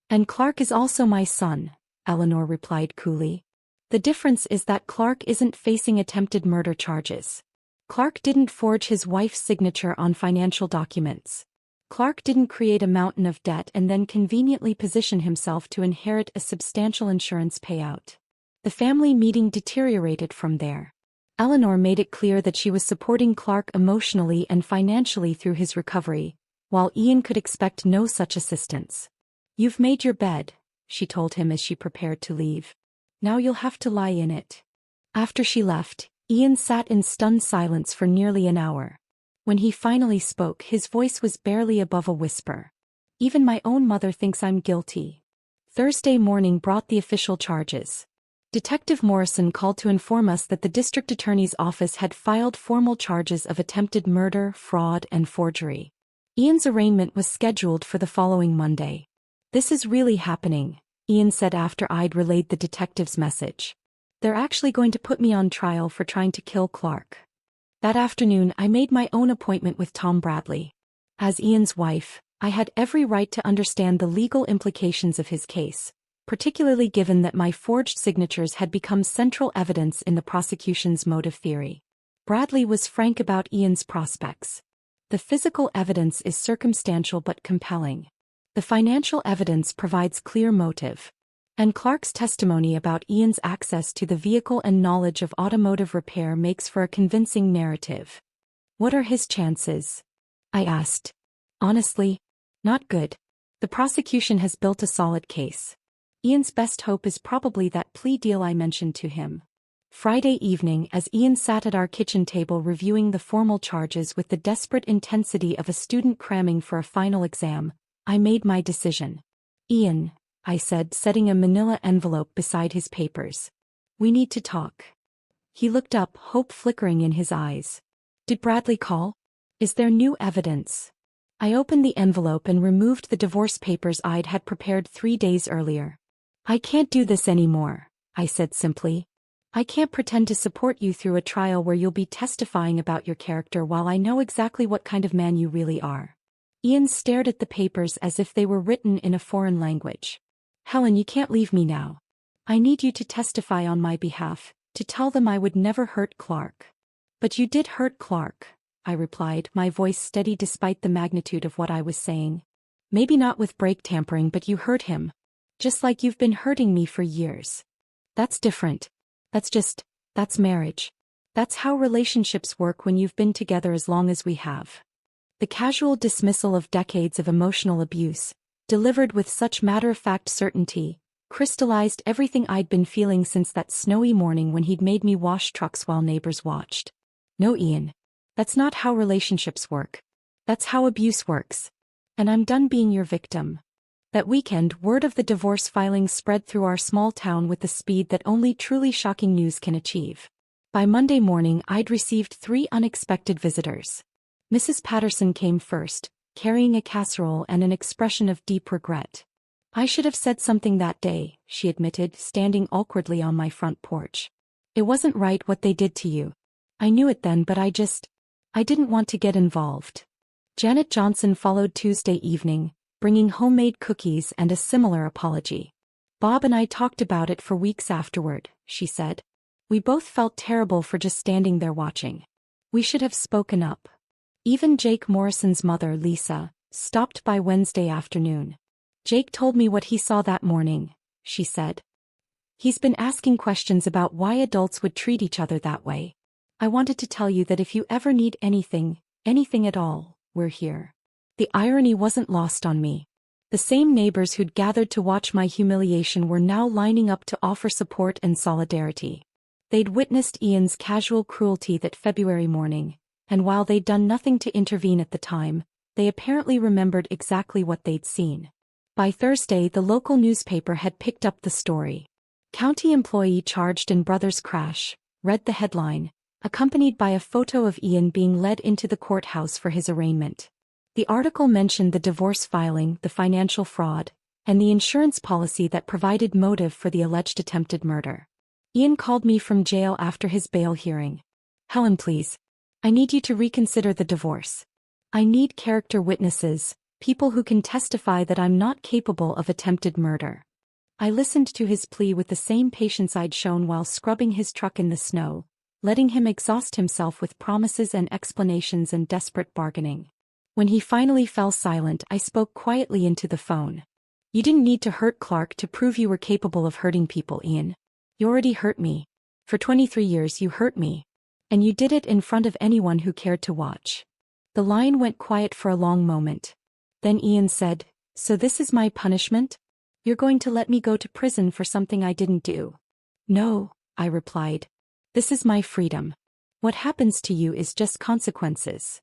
And Clark is also my son, Eleanor replied coolly. The difference is that Clark isn't facing attempted murder charges. Clark didn't forge his wife's signature on financial documents. Clark didn't create a mountain of debt and then conveniently position himself to inherit a substantial insurance payout. The family meeting deteriorated from there. Eleanor made it clear that she was supporting Clark emotionally and financially through his recovery, while Ian could expect no such assistance. You've made your bed, she told him as she prepared to leave. Now you'll have to lie in it. After she left, Ian sat in stunned silence for nearly an hour. When he finally spoke, his voice was barely above a whisper. Even my own mother thinks I'm guilty. Thursday morning brought the official charges. Detective Morrison called to inform us that the district attorney's office had filed formal charges of attempted murder, fraud, and forgery. Ian's arraignment was scheduled for the following Monday. This is really happening, Ian said after I'd relayed the detective's message. They're actually going to put me on trial for trying to kill Clark. That afternoon I made my own appointment with Tom Bradley. As Ian's wife, I had every right to understand the legal implications of his case, particularly given that my forged signatures had become central evidence in the prosecution's motive theory. Bradley was frank about Ian's prospects. The physical evidence is circumstantial but compelling. The financial evidence provides clear motive. And Clark's testimony about Ian's access to the vehicle and knowledge of automotive repair makes for a convincing narrative. What are his chances? I asked. Honestly, not good. The prosecution has built a solid case. Ian's best hope is probably that plea deal I mentioned to him. Friday evening, as Ian sat at our kitchen table reviewing the formal charges with the desperate intensity of a student cramming for a final exam, I made my decision. Ian, I said, setting a manila envelope beside his papers. We need to talk. He looked up, hope flickering in his eyes. Did Bradley call? Is there new evidence? I opened the envelope and removed the divorce papers I'd had prepared 3 days earlier. I can't do this anymore, I said simply. I can't pretend to support you through a trial where you'll be testifying about your character while I know exactly what kind of man you really are. Ian stared at the papers as if they were written in a foreign language. Helen, you can't leave me now. I need you to testify on my behalf, to tell them I would never hurt Clark. But you did hurt Clark, I replied, my voice steady despite the magnitude of what I was saying. Maybe not with brake tampering, but you hurt him. Just like you've been hurting me for years. That's different. That's marriage. That's how relationships work when you've been together as long as we have. The casual dismissal of decades of emotional abuse, delivered with such matter-of-fact certainty, crystallized everything I'd been feeling since that snowy morning when he'd made me wash trucks while neighbors watched. No, Ian. That's not how relationships work. That's how abuse works. And I'm done being your victim. That weekend, word of the divorce filing spread through our small town with the speed that only truly shocking news can achieve. By Monday morning, I'd received 3 unexpected visitors. Mrs. Patterson came first, carrying a casserole and an expression of deep regret. I should have said something that day, she admitted, standing awkwardly on my front porch. It wasn't right what they did to you. I knew it then, but I didn't want to get involved. Janet Johnson followed Tuesday evening, bringing homemade cookies and a similar apology. Bob and I talked about it for weeks afterward, she said. We both felt terrible for just standing there watching. We should have spoken up. Even Jake Morrison's mother, Lisa, stopped by Wednesday afternoon. Jake told me what he saw that morning, she said. He's been asking questions about why adults would treat each other that way. I wanted to tell you that if you ever need anything at all, we're here. The irony wasn't lost on me. The same neighbors who'd gathered to watch my humiliation were now lining up to offer support and solidarity. They'd witnessed Ian's casual cruelty that February morning, and while they'd done nothing to intervene at the time, they apparently remembered exactly what they'd seen. By Thursday, the local newspaper had picked up the story. County employee charged in brother's crash, read the headline, accompanied by a photo of Ian being led into the courthouse for his arraignment. The article mentioned the divorce filing, the financial fraud, and the insurance policy that provided motive for the alleged attempted murder. Ian called me from jail after his bail hearing. Helen, please. I need you to reconsider the divorce. I need character witnesses, people who can testify that I'm not capable of attempted murder. I listened to his plea with the same patience I'd shown while scrubbing his truck in the snow, letting him exhaust himself with promises and explanations and desperate bargaining. When he finally fell silent, I spoke quietly into the phone. You didn't need to hurt Clark to prove you were capable of hurting people, Ian. You already hurt me. For 23 years you hurt me. And you did it in front of anyone who cared to watch. The line went quiet for a long moment. Then Ian said, So this is my punishment? You're going to let me go to prison for something I didn't do? No, I replied. This is my freedom. What happens to you is just consequences.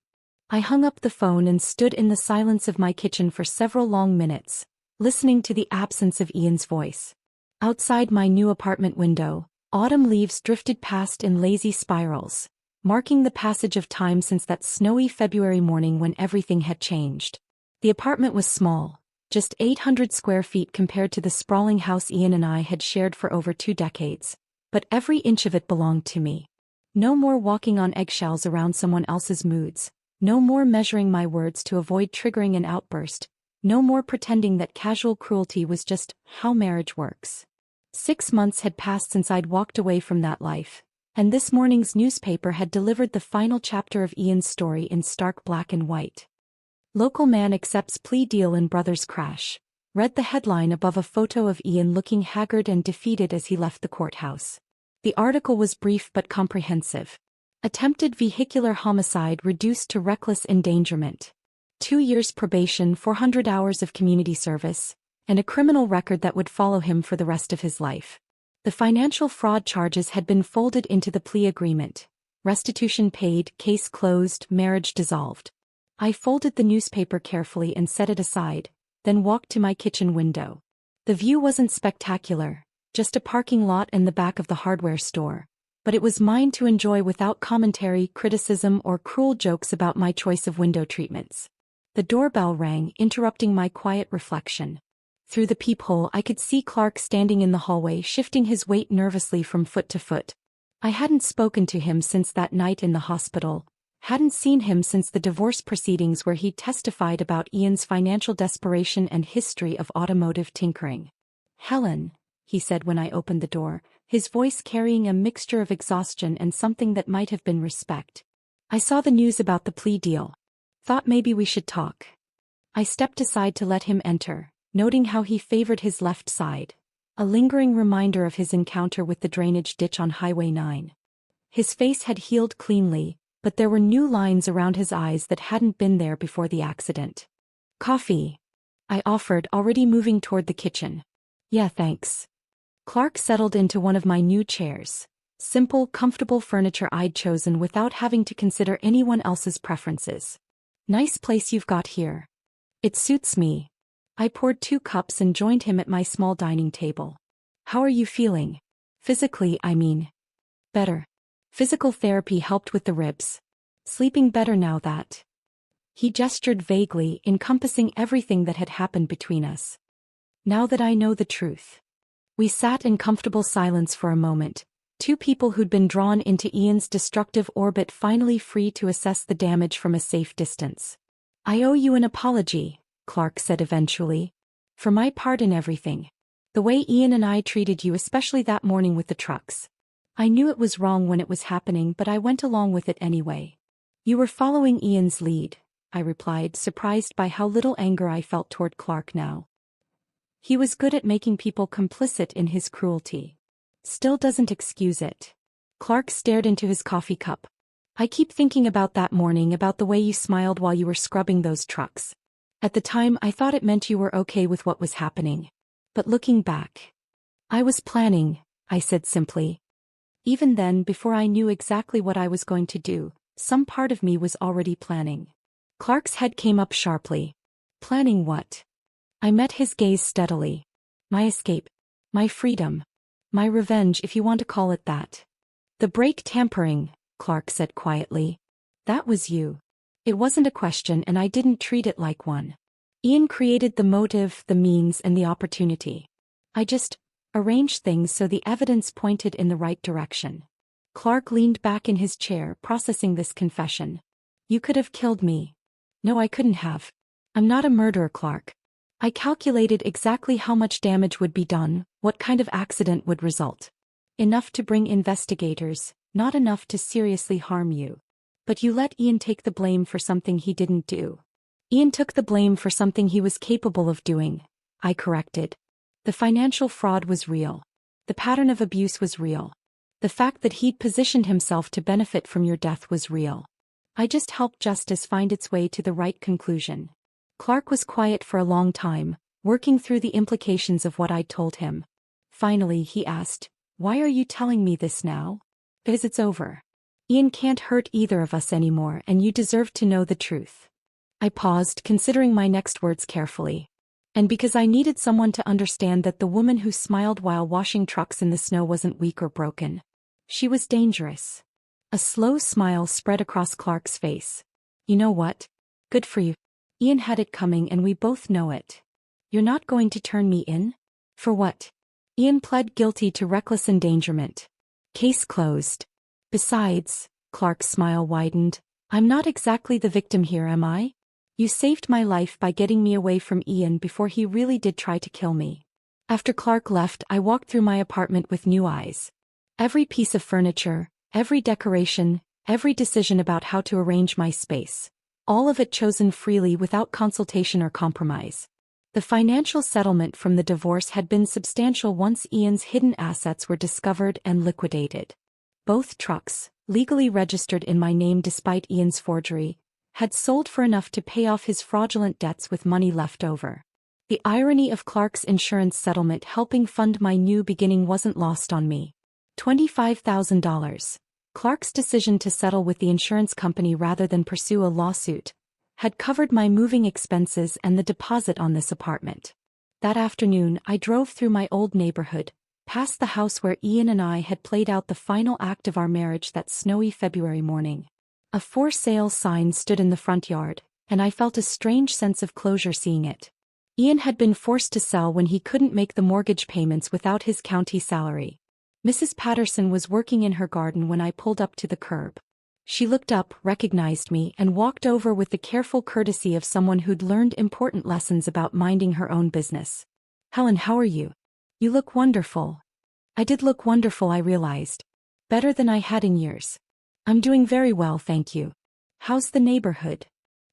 I hung up the phone and stood in the silence of my kitchen for several long minutes, listening to the absence of Ian's voice. Outside my new apartment window, autumn leaves drifted past in lazy spirals, marking the passage of time since that snowy February morning when everything had changed. The apartment was small, just 800 square feet compared to the sprawling house Ian and I had shared for over 2 decades, but every inch of it belonged to me. No more walking on eggshells around someone else's moods. No more measuring my words to avoid triggering an outburst. No more pretending that casual cruelty was just how marriage works. 6 months had passed since I'd walked away from that life, and this morning's newspaper had delivered the final chapter of Ian's story in stark black and white. Local man accepts plea deal in brother's crash, read the headline above a photo of Ian looking haggard and defeated as he left the courthouse. The article was brief but comprehensive. Attempted vehicular homicide reduced to reckless endangerment. 2 years probation, 400 hours of community service, and a criminal record that would follow him for the rest of his life. The financial fraud charges had been folded into the plea agreement. Restitution paid, case closed, marriage dissolved. I folded the newspaper carefully and set it aside, then walked to my kitchen window. The view wasn't spectacular, just a parking lot and the back of the hardware store, but it was mine to enjoy without commentary, criticism, or cruel jokes about my choice of window treatments. The doorbell rang, interrupting my quiet reflection. Through the peephole I could see Clark standing in the hallway, shifting his weight nervously from foot to foot. I hadn't spoken to him since that night in the hospital, Hadn't seen him since the divorce proceedings where he testified about Ian's financial desperation and history of automotive tinkering. "Helen," he said when I opened the door, his voice carrying a mixture of exhaustion and something that might have been respect. "I saw the news about the plea deal. Thought maybe we should talk." I stepped aside to let him enter, noting how he favored his left side, a lingering reminder of his encounter with the drainage ditch on Highway 9. His face had healed cleanly, but there were new lines around his eyes that hadn't been there before the accident. "Coffee?" I offered, already moving toward the kitchen. "Yeah, thanks." Clark settled into one of my new chairs. Simple, comfortable furniture I'd chosen without having to consider anyone else's preferences. "Nice place you've got here." "It suits me." I poured 2 cups and joined him at my small dining table. "How are you feeling? Physically, I mean." "Better. Physical therapy helped with the ribs. Sleeping better now that." He gestured vaguely, encompassing everything that had happened between us. "Now that I know the truth." We sat in comfortable silence for a moment, 2 people who'd been drawn into Ian's destructive orbit finally free to assess the damage from a safe distance. "I owe you an apology," Clark said eventually. "For my part in everything. The way Ian and I treated you, especially that morning with the trucks. I knew it was wrong when it was happening, but I went along with it anyway." "You were following Ian's lead," I replied, surprised by how little anger I felt toward Clark now. He was good at making people complicit in his cruelty. Still doesn't excuse it. Clark stared into his coffee cup. "I keep thinking about that morning, about the way you smiled while you were scrubbing those trucks. At the time I thought it meant you were okay with what was happening. But looking back, I was planning," I said simply. Even then, before I knew exactly what I was going to do, some part of me was already planning. Clark's head came up sharply. "Planning what?" I met his gaze steadily. "My escape. My freedom. My revenge, if you want to call it that." "The brake tampering," Clark said quietly. "That was you. It wasn't a question, and I didn't treat it like one. Ian created the motive, the means, and the opportunity. I just arranged things so the evidence pointed in the right direction." Clark leaned back in his chair, processing this confession. "You could have killed me." "No, I couldn't have. I'm not a murderer, Clark. I calculated exactly how much damage would be done, what kind of accident would result. Enough to bring investigators, not enough to seriously harm you. But you let Ian take the blame for something he didn't do." "Ian took the blame for something he was capable of doing," I corrected. "The financial fraud was real. The pattern of abuse was real. The fact that he'd positioned himself to benefit from your death was real. I just helped justice find its way to the right conclusion." Clark was quiet for a long time, working through the implications of what I'd told him. Finally, he asked, "Why are you telling me this now?" "Because it's over. Ian can't hurt either of us anymore, and you deserve to know the truth." I paused, considering my next words carefully. "And because I needed someone to understand that the woman who smiled while washing trucks in the snow wasn't weak or broken. She was dangerous." A slow smile spread across Clark's face. "You know what? Good for you. Ian had it coming, and we both know it. You're not going to turn me in? For what?" "Ian pled guilty to reckless endangerment. Case closed. Besides," Clark's smile widened, "I'm not exactly the victim here, am I? You saved my life by getting me away from Ian before he really did try to kill me." After Clark left, I walked through my apartment with new eyes. Every piece of furniture, every decoration, every decision about how to arrange my space. All of it chosen freely without consultation or compromise. The financial settlement from the divorce had been substantial once Ian's hidden assets were discovered and liquidated. Both trucks, legally registered in my name despite Ian's forgery, had sold for enough to pay off his fraudulent debts with money left over. The irony of Clark's insurance settlement helping fund my new beginning wasn't lost on me. $25,000. Clark's decision to settle with the insurance company rather than pursue a lawsuit had covered my moving expenses and the deposit on this apartment. That afternoon, I drove through my old neighborhood, past the house where Ian and I had played out the final act of our marriage that snowy February morning. A for sale sign stood in the front yard, and I felt a strange sense of closure seeing it. Ian had been forced to sell when he couldn't make the mortgage payments without his county salary. Mrs. Patterson was working in her garden when I pulled up to the curb. She looked up, recognized me, and walked over with the careful courtesy of someone who'd learned important lessons about minding her own business. "Helen, how are you? You look wonderful." I did look wonderful, I realized. Better than I had in years. "I'm doing very well, thank you. How's the neighborhood?"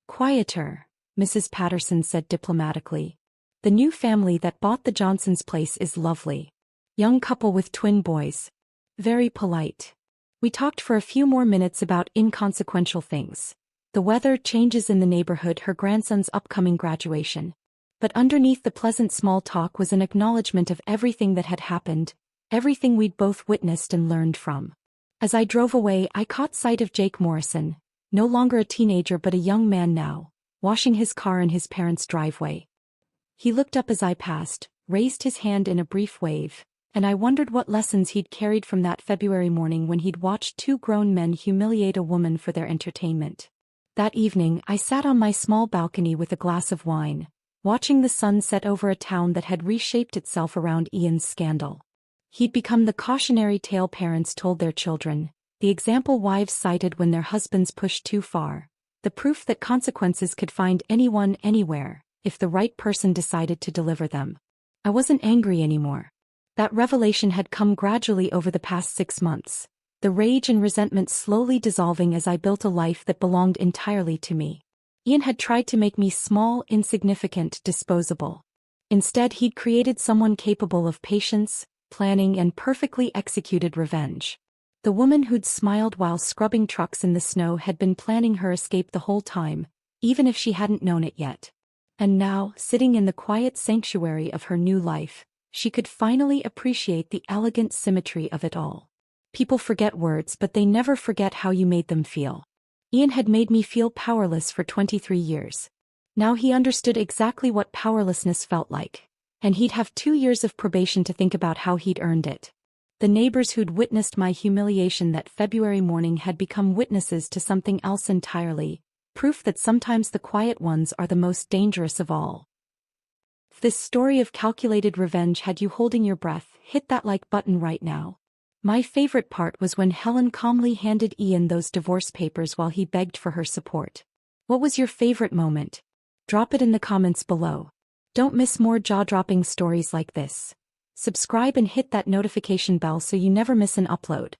"Quieter," Mrs. Patterson said diplomatically. "The new family that bought the Johnsons' place is lovely. Young couple with twin boys. Very polite." We talked for a few more minutes about inconsequential things. The weather, changes in the neighborhood, her grandson's upcoming graduation. But underneath the pleasant small talk was an acknowledgement of everything that had happened, everything we'd both witnessed and learned from. As I drove away, I caught sight of Jake Morrison, no longer a teenager but a young man now, washing his car in his parents' driveway. He looked up as I passed, raised his hand in a brief wave, and I wondered what lessons he'd carried from that February morning when he'd watched two grown men humiliate a woman for their entertainment. That evening, I sat on my small balcony with a glass of wine, watching the sun set over a town that had reshaped itself around Ian's scandal. He'd become the cautionary tale parents told their children, the example wives cited when their husbands pushed too far, the proof that consequences could find anyone anywhere, if the right person decided to deliver them. I wasn't angry anymore. That revelation had come gradually over the past 6 months, the rage and resentment slowly dissolving as I built a life that belonged entirely to me. Ian had tried to make me small, insignificant, disposable. Instead, he'd created someone capable of patience, planning, and perfectly executed revenge. The woman who'd smiled while scrubbing trucks in the snow had been planning her escape the whole time, even if she hadn't known it yet. And now, sitting in the quiet sanctuary of her new life, she could finally appreciate the elegant symmetry of it all. People forget words, but they never forget how you made them feel. Ian had made me feel powerless for 23 years. Now he understood exactly what powerlessness felt like, and he'd have 2 years of probation to think about how he'd earned it. The neighbors who'd witnessed my humiliation that February morning had become witnesses to something else entirely, proof that sometimes the quiet ones are the most dangerous of all. If this story of calculated revenge had you holding your breath, hit that like button right now. My favorite part was when Helen calmly handed Ian those divorce papers while he begged for her support. What was your favorite moment? Drop it in the comments below. Don't miss more jaw-dropping stories like this. Subscribe and hit that notification bell so you never miss an upload.